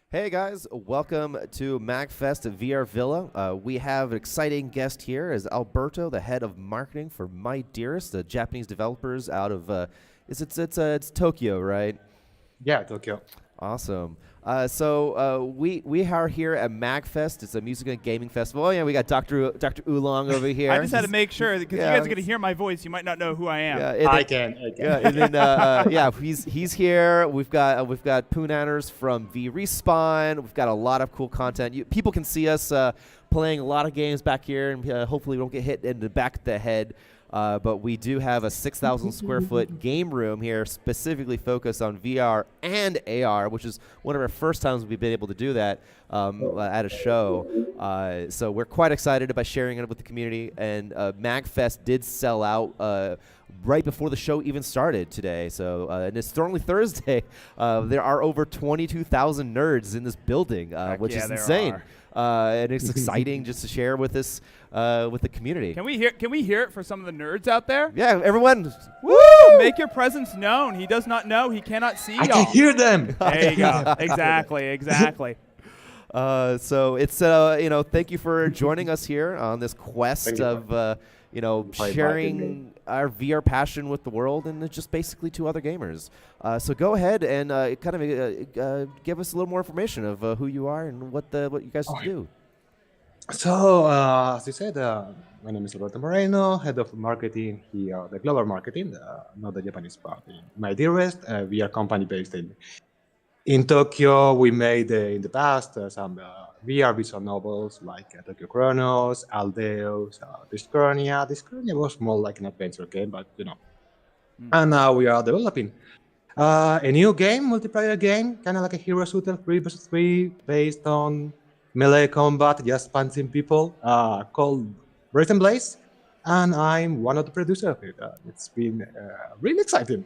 Hey guys, welcome to MAGFEST VR Villa. We have an exciting guest here is Alberto, the head of marketing for MyDearest, the Japanese developers out of it's Tokyo, right? Yeah, Tokyo. Awesome. We are here at MAGFest. It's a music and gaming festival. Oh yeah, we got Dr. Oolong over here. I just had to make sure because Yeah. you guys are going to hear my voice. You might not know who I am. Yeah, and I then- can. Yeah, and then yeah, he's here. We've got Poonanners from V Respawn. We've got a lot of cool content. People can see us playing a lot of games back here, and hopefully we don't get hit in the back of the head. But we do have a 6,000 square foot game room here specifically focused on VR and AR, which is one of our first times we've been able to do that at a show. So we're quite excited about sharing it with the community. And MAGFest did sell out right before the show even started today. So and it's only Thursday. There are over 22,000 nerds in this building, which is there insane. are. And it's exciting just to share with this with the community. Can we hear it for some of the nerds out there? Yeah, everyone. Woo! Make your presence known. He does not know. He cannot see I y'all. can hear them. There you go. Exactly. So it's thank you for joining us here on this quest Thank you. of For inviting sharing our VR passion with the world and just basically to other gamers. So go ahead and give us a little more information of who you are and what you guys do. So, as you said, my name is Alberto Moreno, head of marketing here, the global marketing, not the Japanese part. MyDearest, we are a company based in Tokyo. We made in the past some VR visual novels like Tokyo Chronos, Aldeus, Discordia. Discordia was more like an adventure game, but And now we are developing a new game, multiplayer game, kind of like a hero shooter 3 versus 3, based on melee combat, just punching people, called Brazen and Blaze. And I'm one of the producers of it. It's been really exciting.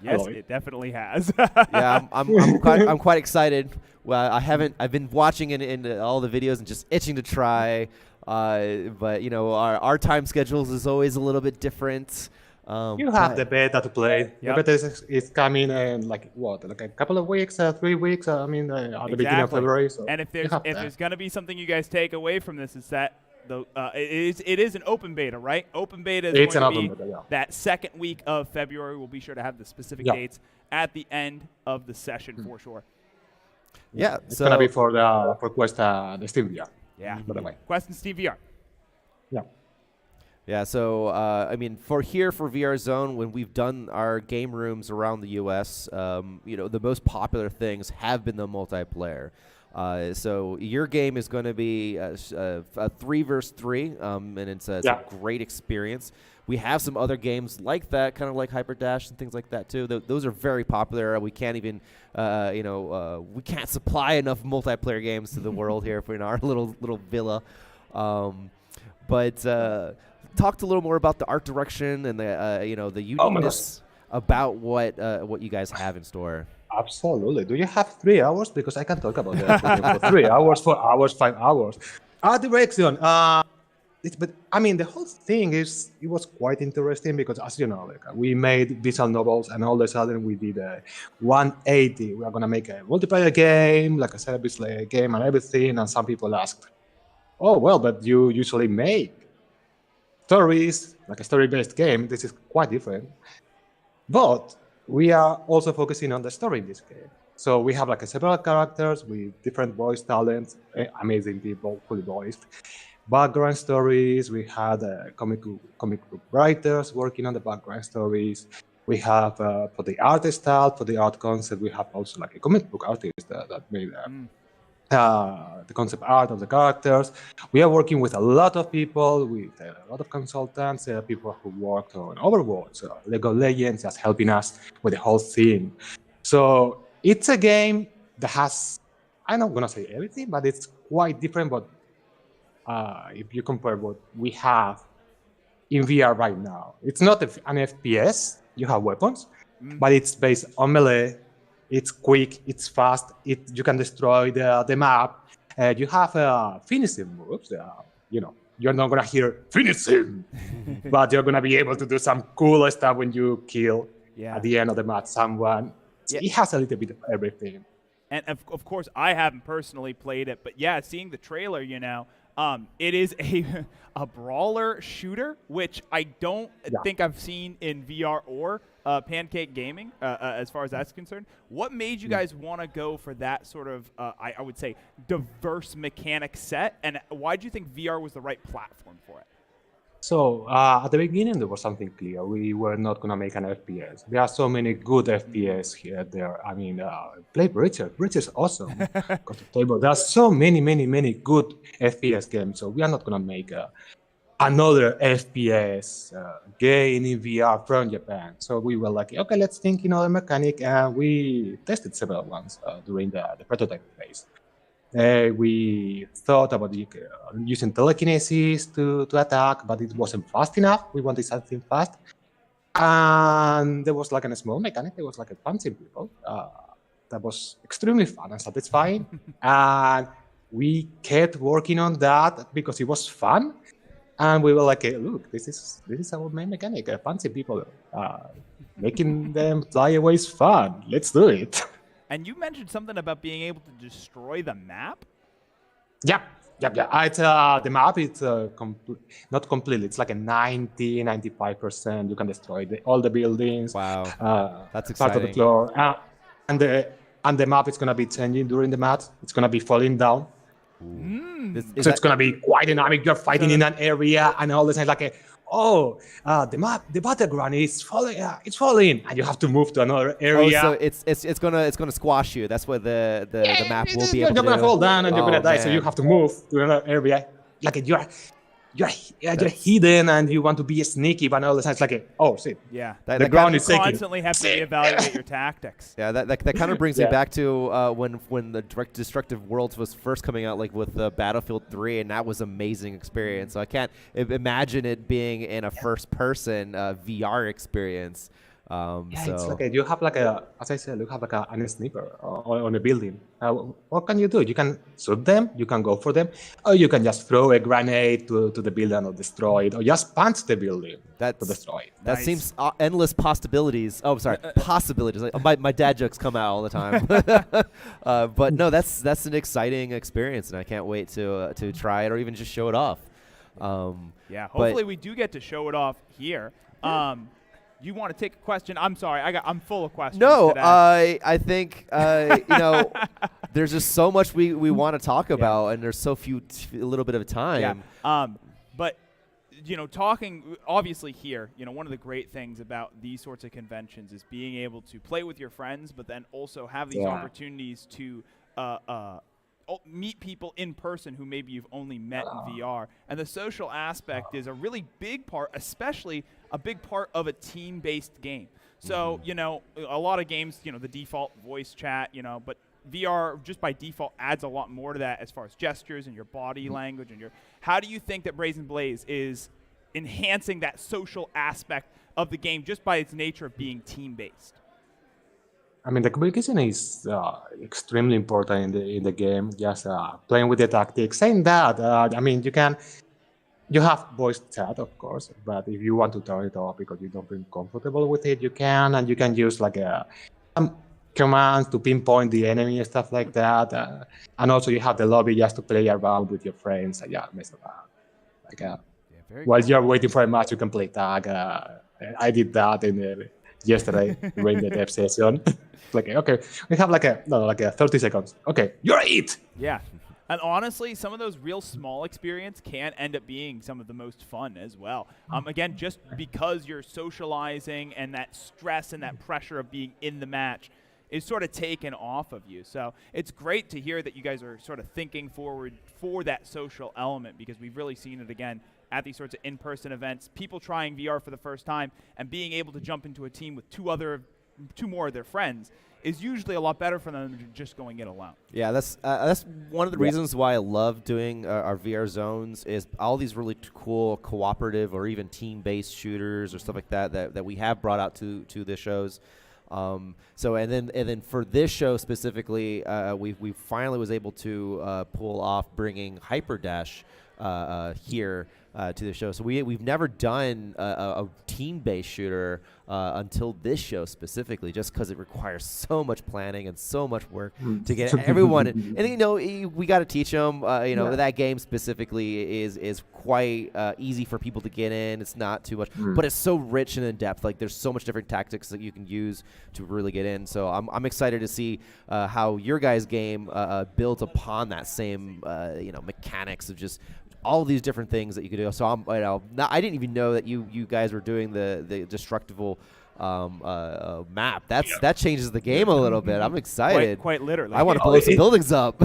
Yes, Hello. it definitely has. Yeah, I'm quite excited. Well, I've been watching in all the videos and just itching to try. But our time schedules is always a little bit different. You have the beta to play. Yep. The beta is coming in like a couple of weeks, 3 weeks. At the beginning of February. So And if you have that. there's going to be something you guys take away from this, is that it is an open beta, right? Open beta is It's going an to be open beta, yeah. that second week of February. We'll be sure to have the specific Yeah. dates at the end of the session for sure. Yeah, It's so gonna be for Quest the Steam VR. Yeah. By the way. Quest and Steam VR. Yeah. Yeah, so for VR Zone, when we've done our game rooms around the U.S., the most popular things have been the multiplayer. So your game is going to be a 3 versus 3, and it's a great experience. We have some other games like that, kind of like Hyperdash and things like that too. Those are very popular. We can't even, we can't supply enough multiplayer games to the world here in our little villa. But talked a little more about the art direction and the uniqueness about what you guys have in store. Absolutely. Do you have 3 hours? Because I can talk about that for 3 hours, 4 hours, 5 hours. Art direction. The whole thing it was quite interesting because, as you know, we made visual novels, and all of a sudden we did a 180. We are gonna make a multiplayer game, like a service game, and everything. And some people asked, "Oh well, but you usually make stories, like a story-based game. This is quite different." But we are also focusing on the story in this game. So we have several characters with different voice talents, amazing people, fully voiced. Background stories. We had comic book writers working on the background stories. We have for the art style, for the art concept, we have also a comic book artist that made the concept art of the characters. We are working with a lot of people, with a lot of consultants, people who worked on Overwatch, Lego Legends, just helping us with the whole thing. So it's a game that has, I'm not going to say everything, but it's quite different. But if you compare what we have in VR right now, it's not an FPS. You have weapons, but it's based on melee. It's quick, it's fast, you can destroy the map. You have finishing moves. You're not going to hear finishing, but you're going to be able to do some cool stuff when you kill at the end of the match someone. Yeah. It has a little bit of everything. And of course, I haven't personally played it, but yeah, seeing the trailer, it is a brawler shooter, which I don't think I've seen in VR or Pancake Gaming, as far as that's concerned. What made you guys want to go for that sort of, I would say, diverse mechanic set, and why do you think VR was the right platform for it? So at the beginning, there was something clear. We were not going to make an FPS. There are so many good FPS here. There, I mean, play Bridger. Bridger's awesome. Got the table. There are so many good FPS games. So we are not going to make another FPS game in VR from Japan. So we were like, okay, let's think another mechanic. And we tested several ones during the prototype phase. We thought about using telekinesis to attack, but it wasn't fast enough. We wanted something fast. And there was like a small mechanic. There was like a punching people. That was extremely fun and satisfying. And we kept working on that because it was fun. And we were like, hey, look, this is our main mechanic, punching people. Making them fly away is fun. Let's do it. And you mentioned something about being able to destroy the map? Yeah. It's, the map is not completely. It's like a 95%. You can destroy all the buildings. Wow. That's part of the exciting. floor. And the map is going to be changing during the match. It's going to be falling down. So it's going to be quite dynamic. You're fighting in an area and all the time like the battleground is falling. It's falling, and you have to move to another area. Oh, so it's gonna squash you. That's what the map will be able to do. You're gonna fall down and you're gonna die. Man. So you have to move to another area. Like you're hidden and you want to be sneaky, but all the time it's like shit. Yeah, the ground is shaking. Constantly have to reevaluate your tactics. Yeah, that kind of brings me back to when the Destructive Worlds was first coming out, like with Battlefield 3, and that was an amazing experience. So I can't imagine it being in a first-person VR experience. It's like you have as I said, you have a sniper on a building. What can you do? You can shoot them, you can go for them, or you can just throw a grenade to the building or destroy it, or just punch the building to destroy it. That seems endless possibilities. Oh, I'm sorry, possibilities. My dad jokes come out all the time. But no, that's an exciting experience, and I can't wait to try it or even just show it off. Hopefully we do get to show it off here. You want to take a question? I'm sorry, I'm full of questions. No, today. I think there's just so much we want to talk about, and there's so a little bit of time. Yeah. But talking obviously here, one of the great things about these sorts of conventions is being able to play with your friends, but then also have these opportunities to meet people in person who maybe you've only met in VR. And the social aspect is a really big part, especially a big part of a team-based game. So, a lot of games, the default voice chat, but VR just by default adds a lot more to that as far as gestures and your body language and how do you think that Brazen Blaze is enhancing that social aspect of the game just by its nature of being team-based? I mean, the communication is extremely important in the game. Just playing with the tactics. Saying that, I mean, you have voice chat, of course, but if you want to turn it off because you don't feel comfortable with it, you can, and you can use like some commands to pinpoint the enemy and stuff like that. And also, you have the lobby just to play around with your friends and mess around. While you're waiting for a match, you can play tag. I did that yesterday during the dev session. Okay, we have like 30 seconds. Okay, you're it. Yeah. And honestly, some of those real small experience can end up being some of the most fun as well. Again, just because you're socializing and that stress and that pressure of being in the match is sort of taken off of you. So it's great to hear that you guys are sort of thinking forward for that social element, because we've really seen it again at these sorts of in-person events, people trying VR for the first time and being able to jump into a team with two more of their friends is usually a lot better for them than just going it alone. Yeah, that's one of the reasons why I love doing our VR zones is all these really cool cooperative or even team-based shooters or stuff like that we have brought out to the shows. So and then for this show specifically, we finally was able to pull off bringing Hyperdash here to the show. So we've never done a team-based shooter until this show specifically, just because it requires so much planning and so much work to get everyone. And you know, we got to teach them. You know, that game specifically is quite easy for people to get in. It's not too much, but it's so rich and in depth. Like there's so much different tactics that you can use to really get in. So I'm excited to see how your guys' game builds upon that same you know, mechanics of just all these different things that you could do. So I didn't even know that you guys were doing the destructible map. That changes the game a little bit. I'm excited. Quite literally. I want to blow some buildings up.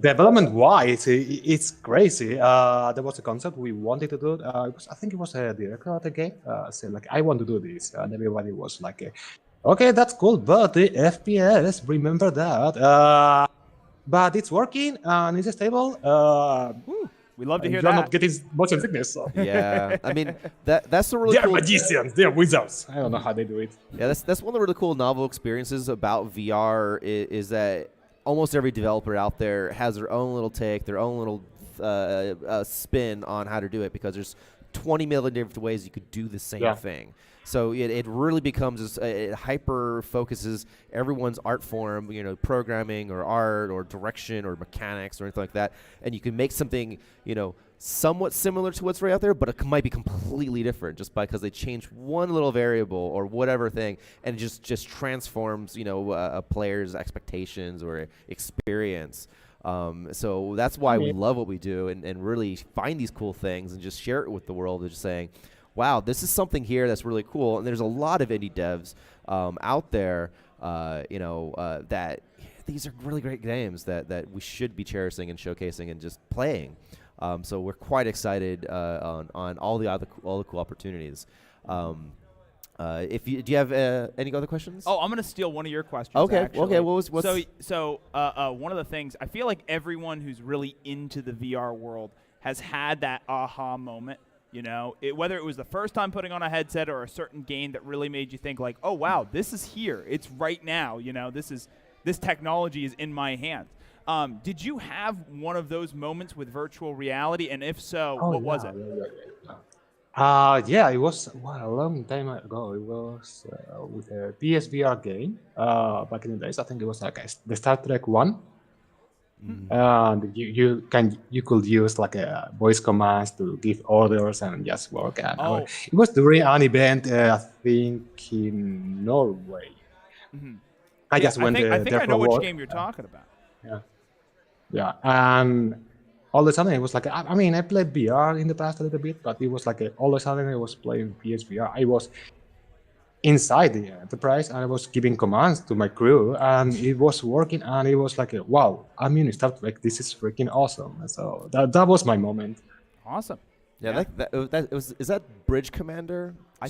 Development-wise, it's crazy. There was a concept we wanted to do. I think it was a director of the game said like, I want to do this, and everybody was like, okay, that's cool, but the FPS, remember that. But it's working and it's stable. We love to hear you're that. not getting motion sickness. So. Yeah, I mean that's the really They're cool. magicians. They're wizards. I don't know how they do it. Yeah, that's one of the really cool novel experiences about VR is that almost every developer out there has their own little take, their own little spin on how to do it, because there's 20 million different ways you could do the same thing. So it really becomes it hyper focuses everyone's art form, you know, programming or art or direction or mechanics or anything like that, and you can make something, you know, somewhat similar to what's right out there, but it might be completely different just because they change one little variable or whatever thing, and it just transforms, you know, a player's expectations or experience. So that's why we love what we do and really find these cool things and just share it with the world. Just saying, wow, this is something here that's really cool. And there's a lot of indie devs out there, you know, that these are really great games that we should be cherishing and showcasing and just playing. So we're quite excited on all the cool opportunities. Do you have any other questions? Oh, I'm gonna steal one of your questions. Okay. Actually. Okay. What's so one of the things I feel like everyone who's really into the VR world has had that aha moment. You know, whether it was the first time putting on a headset or a certain game that really made you think like, oh wow, this is here. It's right now. You know, this technology is in my hands. Did you have one of those moments with virtual reality? And if so, what was it? Yeah, it was a long time ago. It was with a PSVR game back in the days. I think it was like the Star Trek 1. And you could use like a voice commands to give orders and just work. And it was during an event, I think in Norway. I just went there. I think I know which game you're talking about. Yeah, and all of a sudden it was like, I mean, I played VR in the past a little bit, but it was like all of a sudden I was playing PSVR. I was inside the Enterprise and I was giving commands to my crew and it was working and it was like, wow, I mean, Star Trek, this is freaking awesome. So that was my moment. Awesome. Yeah, is that Bridge Commander? I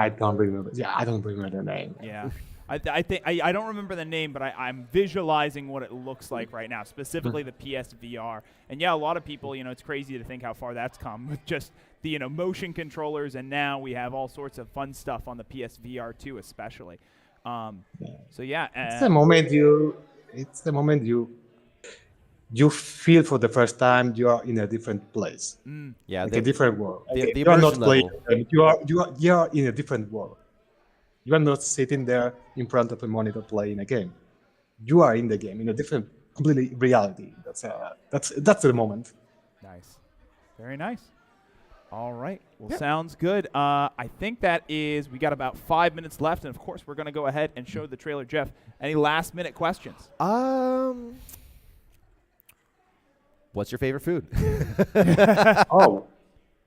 don't remember. Yeah, I don't remember the name. Yeah. I don't remember the name, but I'm visualizing what it looks like right now, specifically the PSVR. And yeah, a lot of people, you know, it's crazy to think how far that's come with just the, you know, motion controllers, and now we have all sorts of fun stuff on the PSVR too, especially. So yeah, it's the moment you feel for the first time you are in a different place. Yeah, like a different world. The you are not playing. level. You are in a different world. You are not sitting there in front of a monitor playing a game. You are in the game in a different, completely reality. That's the moment. Nice, very nice. All right, well, sounds good. I think we got about 5 minutes left, and of course we're going to go ahead and show the trailer. Jeff, any last-minute questions? What's your favorite food?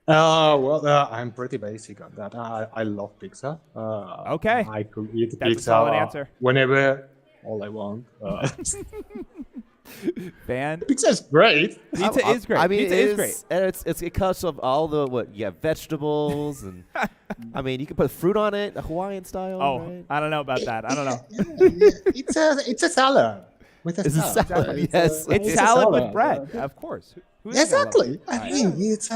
Well, I'm pretty basic on that. I love pizza. Okay. I could eat That's pizza a solid answer. whenever, all I want. Pizza is great. Pizza is great. I mean, pizza is great. And it cuts of all the vegetables and I mean, you can put fruit on it, Hawaiian style. Oh, right? I don't know about that. I don't know. It's a salad. With a salad. Yes. It's salad with bread, of course. Exactly. I mean, it's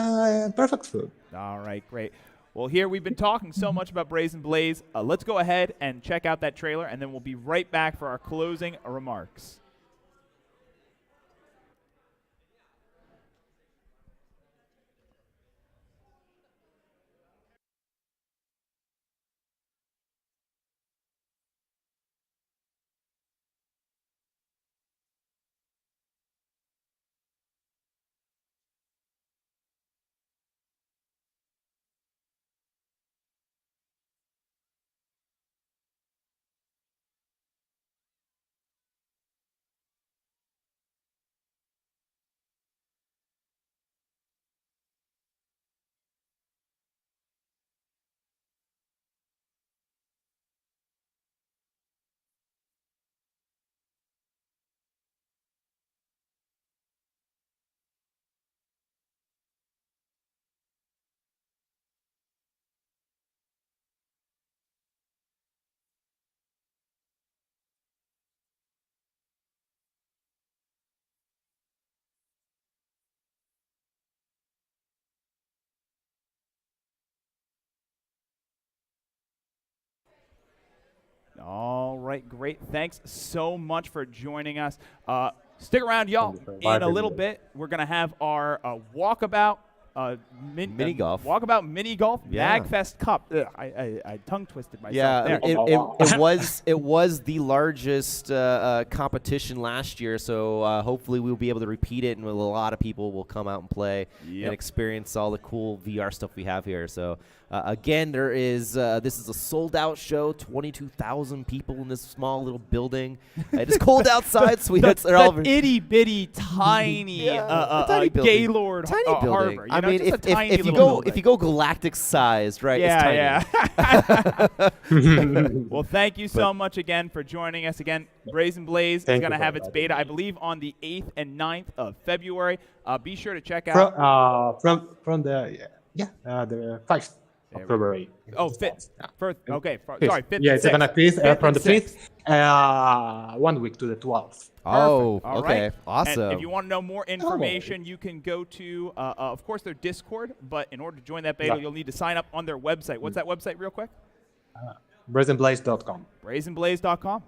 perfect food. All right, great. Well, here we've been talking so much about Brazen Blaze. Let's go ahead and check out that trailer, and then we'll be right back for our closing remarks. right, great. Thanks so much for joining us. Stick around, y'all. Thank you for In a inviting little me. bit, we're going to have our walkabout Mini golf. Walkabout mini golf Yeah. MAGFest Cup. Ugh, I tongue twisted myself Yeah, there. it was the largest competition last year, so hopefully we'll be able to repeat it, and a lot of people will come out and play and experience all the cool VR stuff we have here. So again, there is this is a sold-out show, 22,000 people in this small little building. It is cold outside, so they're all that itty bitty tiny, tiny building. Gaylord Tiny building. Harbor. You I know, mean, just a tiny if you little go building. if you go galactic sized, right? Yeah, it's tiny. Well, thank you so much again for joining us. Again, Brazen Blaze is Thank going to you for have its inviting beta, me. I believe, on the 8th and 9th of February. Be sure to check out. From the 5th of February. Oh, 5th. Okay, Fifth. sorry, 5th. Yeah, and it's gonna 6th. be 5th from and the 5th, 1 week to the 12th. Oh, Perfect. All okay, right. awesome. And if you want to know more information, you can go to, of course, their Discord. But in order to join that beta, Yeah. you'll need to sign up on their website. What's that website, real quick? brazenblaze.com. brazenblaze.com.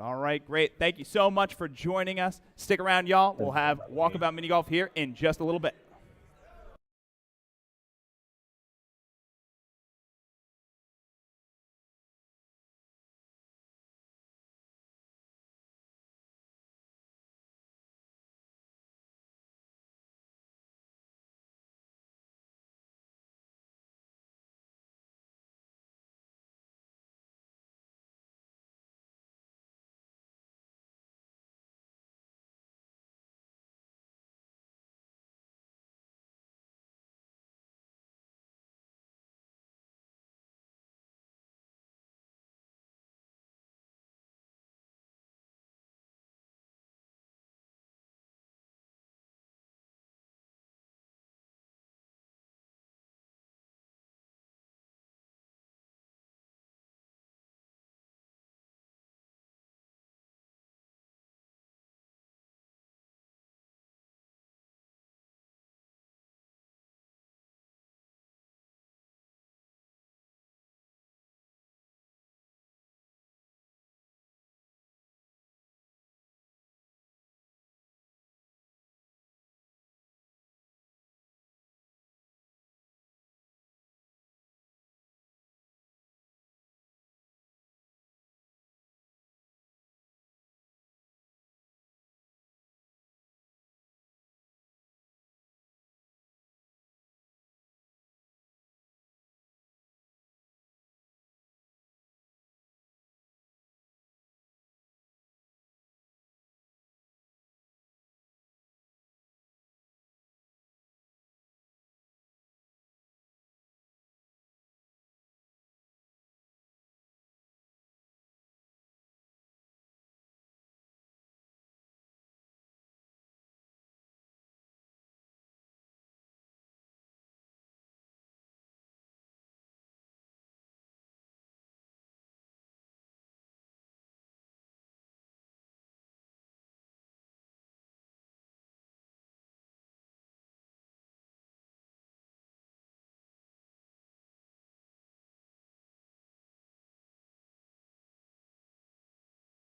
All right, great. Thank you so much for joining us. Stick around, y'all. We'll have Walkabout Mini Golf here in just a little bit.